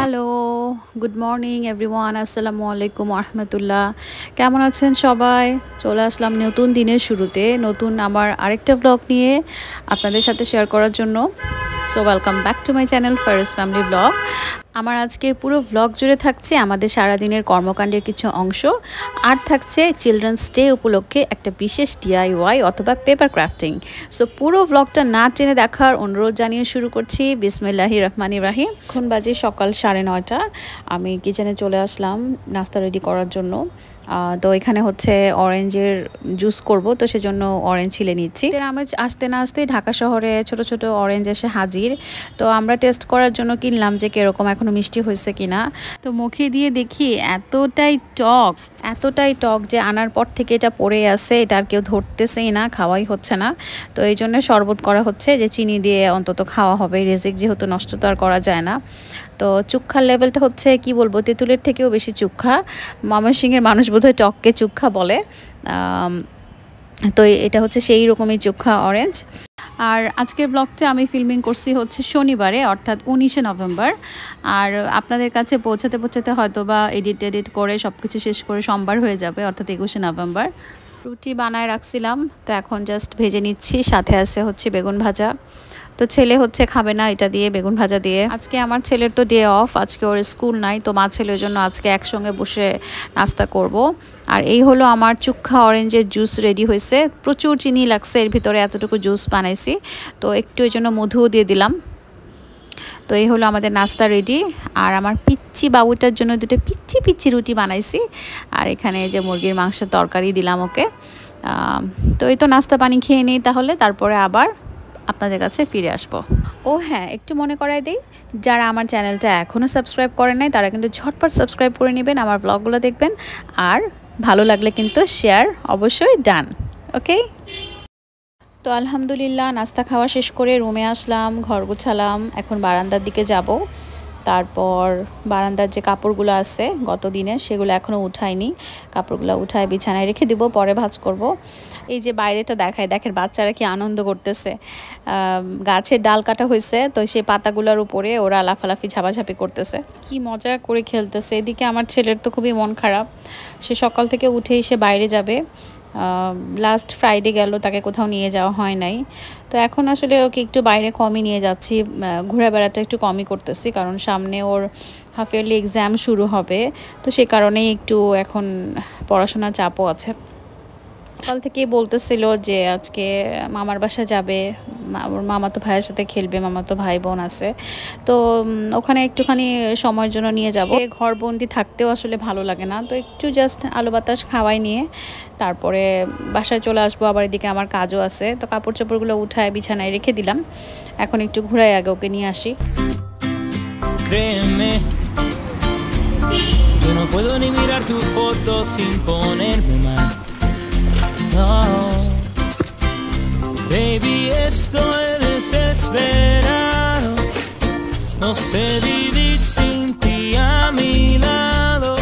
Hello, good morning everyone. আসসালামু আলাইকুম রহমতুল্লাহ। কেমন আছেন সবাই? চলে আসলাম নতুন দিনের শুরুতে নতুন আমার আরেকটা ব্লগ নিয়ে আপনাদের সাথে শেয়ার করার জন্য। So welcome back to my channel ফারহাস family blog. আমার আজকের পুরো ব্লগ জুড়ে থাকছে আমাদের সারাদিনের কর্মকাণ্ডের কিছু অংশ, আর থাকছে চিলড্রেন্স ডে উপলক্ষে একটা বিশেষ DIY অথবা পেপার ক্রাফটিং। সো পুরো ব্লগটা না টেনে দেখার অনুরোধ জানিয়ে শুরু করছি। বিসমিল্লাহির রহমানির রহিম। এখন বাজে সকাল 9:30। আমি কিচেনে চলে আসলাম নাস্তা রেডি করার জন্য। তো এখানে হচ্ছে অরেঞ্জের জুস করব, তো সেজন্য অরেঞ্জ ছিলে নিচ্ছি। আমি আসতে না আসতেই ঢাকা শহরে ছোট ছোট অরেঞ্জ এসে হাজির। তো আমরা টেস্ট করার জন্য কিনলাম যে কীরকম এখনও মিষ্টি হয়েছে কিনা। তো মুখে দিয়ে দেখি এতটাই টক যে আনার পর থেকে এটা পড়ে আছে, এটা আর কেউ ধরতেছেই না, খাওয়াই হচ্ছে না। তো এই জন্য শরবত করা হচ্ছে যে চিনি দিয়ে অন্তত খাওয়া হবে, রেজিক যেহেতু নষ্ট তো আর করা যায় না। তো চুক্ষার লেভেলটা হচ্ছে কি বলবো, তেঁতুলের থেকেও বেশি চুক্ষা। ময়মনসিংহের মানুষ বোধহয় টককে চুক্ষা বলে। তো এটা হচ্ছে সেই রকমই চুক্ষা অরেঞ্জ। আর আজকের ব্লগটা আমি ফিল্মিং করছি হচ্ছে শনিবারে, অর্থাৎ 19শে নভেম্বর। আর আপনাদের কাছে পৌঁছাতে হয়তো বা এডিট করে সব কিছু শেষ করে সোমবার হয়ে যাবে, অর্থাৎ 21শে নভেম্বর। রুটি বানায় রাখছিলাম, তো এখন জাস্ট ভেজে নিচ্ছি। সাথে আছে হচ্ছে বেগুন ভাজা। তো ছেলে হচ্ছে খাবে না এটা দিয়ে, বেগুন ভাজা দিয়ে। আজকে আমার ছেলের তো ডে অফ, আজকে ওর স্কুল নাই, তো মা ছেলের জন্য আজকে একসঙ্গে বসে নাস্তা করব। আর এই হলো আমার চুক্ষা অরেঞ্জের জুস রেডি হয়েছে। প্রচুর চিনি লাগছে এর ভিতরে, এতটুকু জুস বানাইছি। তো একটু এই জন্য মধুও দিয়ে দিলাম। তো এই হলো আমাদের নাস্তা রেডি। আর আমার পিচ্চি বাবুটার জন্য দুটো পিচ্চি রুটি বানাইছি। আর এখানে যে মুরগির মাংসের তরকারি দিলাম ওকে। তো এই তো নাস্তা পানি খেয়ে নিই, তাহলে তারপরে আবার আপনাদের কাছে ফিরে আসব। ও হ্যাঁ, একটু মনে করাই দিই, যারা আমার চ্যানেলটা এখনও সাবস্ক্রাইব করেন নাই তারা কিন্তু ঝটপট সাবস্ক্রাইব করে নেবেন, আমার ব্লগগুলো দেখবেন। আর ভালো লাগলে কিন্তু শেয়ার অবশ্যই ডান। ওকে। তো আলহামদুলিল্লাহ নাস্তা খাওয়া শেষ করে রুমে আসলাম, ঘর গুছালাম। এখন বারান্দার দিকে যাব। তারপর বারান্দার যে কাপড়গুলো আছে গত দিনে, সেগুলো এখনও উঠাইনি। কাপড়গুলো উঠায় বিছানায় রেখে দিব, পরে ভাঁজ করব। এই যে বাইরেটা দেখেন বাচ্চারা কি আনন্দ করতেছে। গাছের ডাল কাটা হয়েছে, তো সেই পাতাগুলোর উপরে ওরা লাফালাফি ঝাপাঝাপি করতেছে, কি মজা করে খেলতেছে। এদিকে আমার ছেলের তো খুবই মন খারাপ, সে সকাল থেকে উঠেই সে বাইরে যাবে। লাস্ট ফ্রাইডে গেল, তাকে কোথাও নিয়ে যাওয়া হয় নাই। তো এখন আসলে ওকে একটু বাইরে কমই নিয়ে যাচ্ছি, ঘোরাবেড়াটা একটু কমই করতেছি, কারণ সামনে ওর হাফ ইয়ারলি এক্সাম শুরু হবে। তো সে কারণেই একটু এখন পড়াশোনার চাপও আছে। সকাল থেকেই বলতেছিল যে আজকে মামার বাসা যাবে, ওর মামাতো ভাইয়ের সাথে খেলবে, মামাতো ভাই বোন আছে। তো ওখানে একটুখানি সময়ের জন্য নিয়ে যাব। ঘরবন্দি থাকতেও আসলে ভালো লাগে না, তো একটু জাস্ট আলো বাতাস খাওয়াই নিয়ে তারপরে বাসায় চলে আসবো। আবার এদিকে আমার কাজও আছে, তো কাপড় চোপড়গুলো উঠায় বিছানায় রেখে দিলাম। এখন একটু ঘুরাই আগে ওকে নিয়ে আসি। No, baby, estoy desesperado. No sé vivir sin ti a mi lado.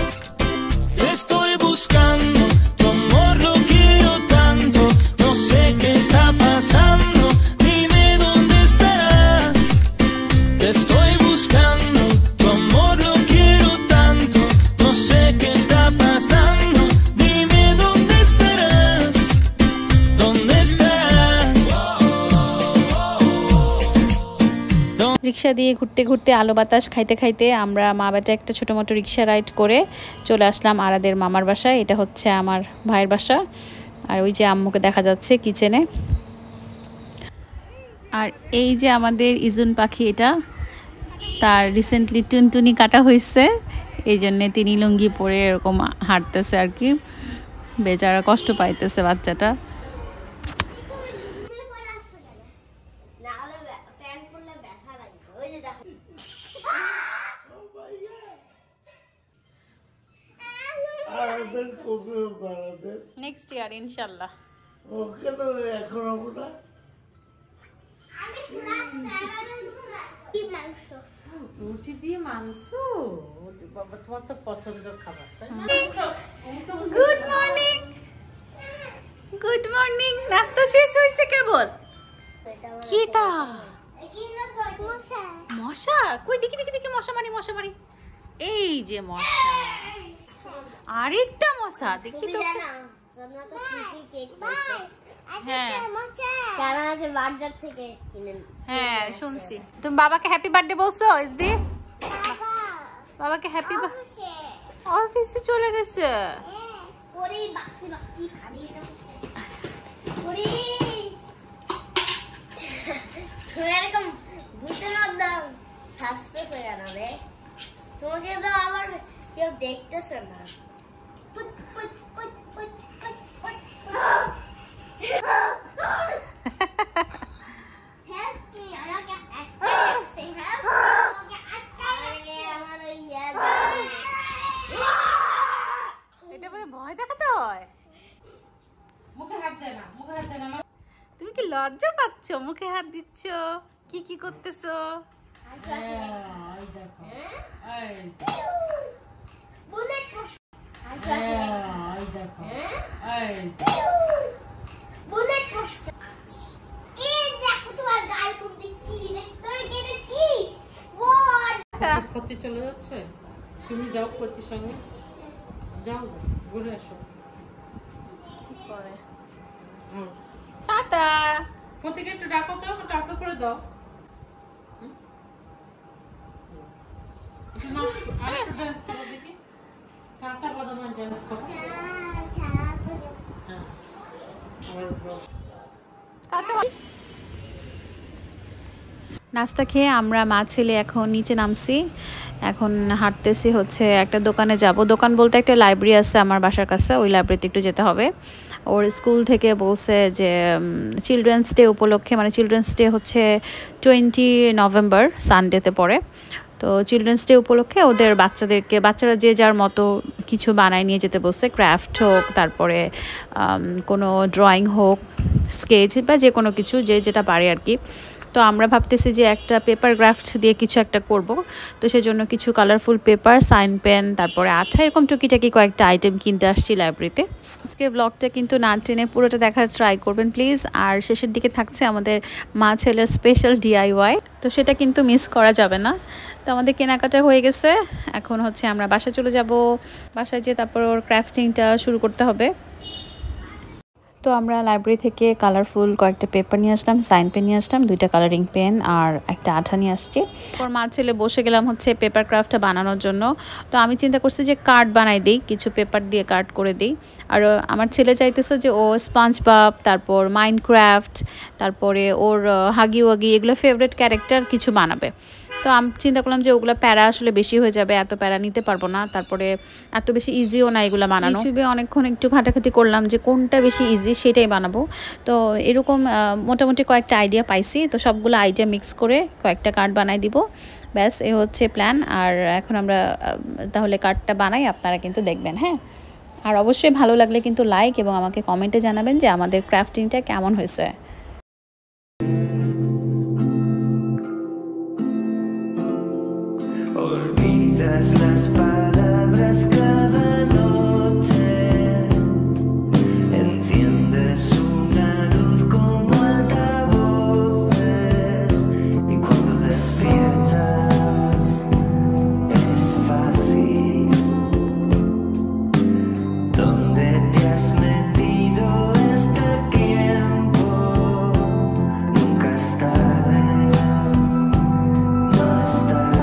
Estoy buscando tu amor, lo quiero tanto. No sé qué está pasando. Dime dónde estarás. Te estoy buscando tu amor, lo quiero tanto. No sé qué está pasando. রিক্সা দিয়ে ঘুরতে ঘুরতে আলো বাতাস খাইতে খাইতে আমরা মা বেটা একটা ছোটো মোটো রিক্সা রাইড করে চলে আসলাম আরাদের মামার বাসায়। এটা হচ্ছে আমার ভাইয়ের বাসা। আর ওই যে আম্মুকে দেখা যাচ্ছে কিচেনে। আর এই যে আমাদের ইজুন পাখি, এটা তার রিসেন্টলি টুনটুনি কাটা হয়েছে, এই জন্যে তিনি লুঙ্গি পরে এরকম হাঁটতেছে আর কি। বেচারা কষ্ট পাইতেছে বাচ্চাটা। নেক্সট ইয়ার ইনশাআল্লাহ। ওকে তো এখন হবে না। রুটি দিয়ে মাংস, বাবা তোমার তো পছন্দের খাবার। Good morning, good morning. নাস্তা শেষ হয়েছে কেবল? কি তা মশা? কই দেখি মশা মারি। এই যে মশা, আরেকটা মশা দেখি তো। হ্যাঁ শুনছি। তুমি বাবাকে হ্যাপি বার্থডে বলছো? ইসদি বাবাকে হ্যাপি, অফিসে চলে গেছে। তোমাকে তো আবার কেউ দেখতেছে না। এটা বলে ভয় দেখাতে হয়? মুখে হাত দে না, মুখে হাত দে না। তুমি কি লজ্জা পাচ্ছ? মুখে হাত দিচ্ছ, কি কি করতেছো? কোচি চলে যাচ্ছে, তুমি যাও কোচির সঙ্গে, যাও ঘুরে আসো। টাটা। কোচিকে একটু ডাকো তো, ডাকো করে দাও। আর একটু ডান্স করো দেখি, কাঁচা বাদামের ডান্স করো। নাস্তা খেয়ে আমরা মা ছেলে এখন নিচে নামছি। এখন হাঁটতেছি হচ্ছে একটা দোকানে যাব। দোকান বলতে একটা লাইব্রেরি আছে আমার বাসার কাছে, ওই লাইব্রেরিতে একটু যেতে হবে। ওর স্কুল থেকে বলছে যে চিলড্রেন্স ডে উপলক্ষে, মানে চিলড্রেন্স ডে হচ্ছে 20 নভেম্বর সানডেতে পড়ে, তো চিলড্রেন্স ডে উপলক্ষে ওদের বাচ্চারা যে যার মতো কিছু বানায় নিয়ে যেতে বলছে। ক্রাফট হোক, তারপরে কোনো ড্রয়িং হোক, স্কেচ বা যে কোনো কিছু, যে যেটা পারে আর কি। তো আমরা ভাবতেছি যে একটা পেপার ক্রাফট দিয়ে কিছু একটা করব, তো সেজন্য কিছু কালারফুল পেপার, সাইন পেন, তারপরে আঠা, এরকম টুকিটাকি কয়েকটা আইটেম কিনতে আসছি লাইব্রেরিতে। আজকের ব্লগটা কিন্তু না টেনে পুরোটা দেখার ট্রাই করবেন প্লিজ। আর শেষের দিকে থাকছে আমাদের মা ছেলের স্পেশাল DIY, তো সেটা কিন্তু মিস করা যাবে না। তো আমাদের কেনাকাটা হয়ে গেছে, এখন হচ্ছে আমরা বাসায় চলে যাব। বাসায় যেয়ে তারপর ওর ক্রাফটিংটা শুরু করতে হবে। তো আমরা লাইব্রেরি থেকে কালারফুল কয়েকটা পেপার নিয়ে আসলাম, সাইন পেন নিয়ে আসলাম, 2টা কালারিং পেন আর একটা আঠা নিয়ে আসছি। ওর মা ছেলে বসে গেলাম হচ্ছে পেপার ক্রাফটটা বানানোর জন্য। তো আমি চিন্তা করছি যে কার্ড বানাই দিই, কিছু পেপার দিয়ে কার্ড করে দিই। আর আমার ছেলে চাইতেছে যে ও স্পঞ্জ বব, তারপর মাইনক্রাফট, তারপরে ওর হাগি ওয়াগি, এগুলো ফেভারিট ক্যারেক্টার কিছু বানাবে। তো আমি চিন্তা করলাম যে ওগুলো প্যারা আসলে বেশি হয়ে যাবে, এত প্যারা নিতে পারবো না, তারপরে এত বেশি ইজিও না এগুলো বানানো। ইউটিউবে অনেকক্ষণ একটু ঘাটাঘাটি করলাম যে কোনটা বেশি ইজি সেটাই বানাবো। তো এরকম মোটামুটি কয়েকটা আইডিয়া পাইছি, তো সবগুলো আইডিয়া মিক্স করে কয়েকটা কার্ড বানাই দিব, ব্যাস এ হচ্ছে প্ল্যান। আর এখন আমরা তাহলে কার্ডটা বানাই, আপনারা কিন্তু দেখবেন। হ্যাঁ, আর অবশ্যই ভালো লাগলে কিন্তু লাইক এবং আমাকে কমেন্টে জানাবেন যে আমাদের ক্রাফটিংটা কেমন হয়েছে। Olvidas las palabras cada noche, enciendes una luz como altavoces y cuando despiertas es fácil. ¿Dónde te has metido este tiempo? Nunca es tarde, no es tarde.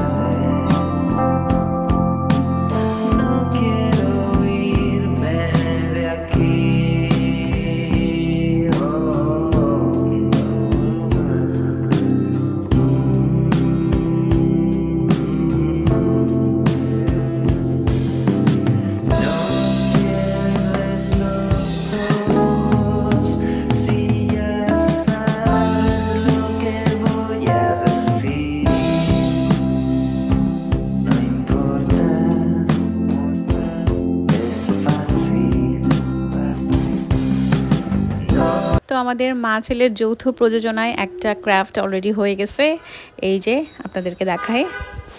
তো আমাদের মা ছেলের যৌথ প্রযোজনায় একটা ক্রাফট অলরেডি হয়ে গেছে, এই যে আপনাদেরকে দেখায়।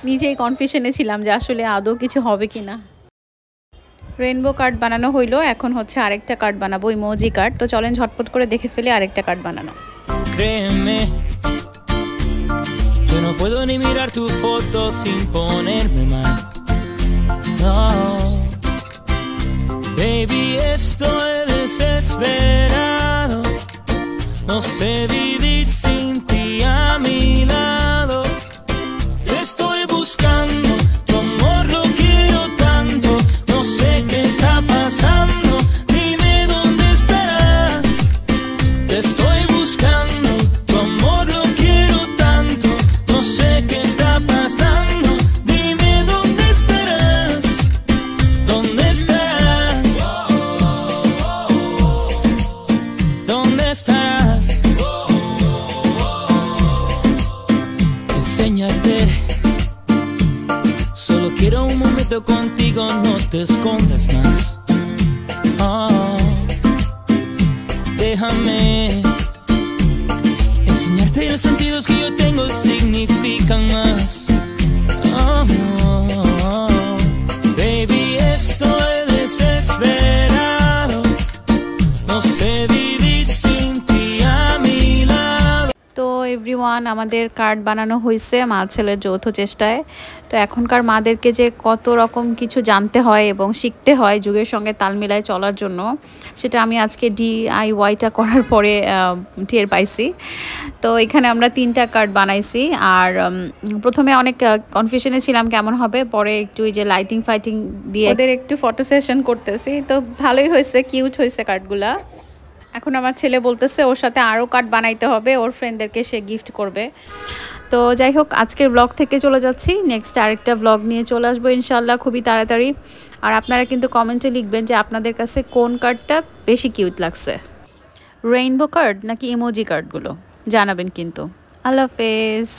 নিজেই কনফিউশনে ছিলাম যে আসলে আদৌ কিছু হবে কি না। রেইনবো কার্ড বানানো হইলো, এখন হচ্ছে আরেকটা কার্ড বানাবো, ইমোজি কার্ড। তো চলেন ঝটপট করে দেখে ফেলে আরেকটা কার্ড বানানো। Créeme, yo no puedo ni mirar tu foto sin ponerme mal. Oh, baby, estoy desesperado. No sé vivir sin ti a mi lado. Estoy buscando tu amor, lo quiero tanto. No sé qué está pasando. Dime dónde estarás. Te estoy buscando tu amor, lo quiero tanto. No sé qué está pasando. Dime dónde estarás. ¿Dónde estarás? ¿Dónde estarás? Enséñate. Solo quiero un momento contigo, no te escondas más. Oh, déjame enseñarte los sentidos que yo tengo significan más. Oh, baby, estoy desesperado. No sé vivir sin ti a mi lado. তো everyone, আমাদের card বানানো হয়েছে মা ছেলের যৌথ চেষ্টায়। তো এখনকার মাদেরকে যে কত রকম কিছু জানতে হয় এবং শিখতে হয় যুগের সঙ্গে তাল মিলায় চলার জন্য, সেটা আমি আজকে DIYটা করার পরে টের পাইছি। তো এখানে আমরা 3টা কার্ড বানাইছি। আর প্রথমে অনেক কনফিউশনে ছিলাম কেমন হবে, পরে একটু এই যে লাইটিং ফাইটিং দিয়ে ওদের একটু ফটো সেশন করতেছি। তো ভালোই হয়েছে, কিউট হয়েছে কার্ডগুলা। এখন আমার ছেলে বলতেছে ওর সাথে আরও কার্ড বানাইতে হবে, ওর ফ্রেন্ডদেরকে সে গিফট করবে। তো যাই হোক, আজকের ব্লগ থেকে চলে যাচ্ছি, নেক্সট আরেকটা ব্লগ নিয়ে চলে আসবো ইনশাল্লাহ খুবই তাড়াতাড়ি। আর আপনারা কিন্তু কমেন্টে লিখবেন যে আপনাদের কাছে কোন কার্ডটা বেশি কিউট লাগছে, রেইনবো কার্ড নাকি ইমোজি কার্ডগুলো, জানাবেন কিন্তু। আল্লাহ হাফেজ।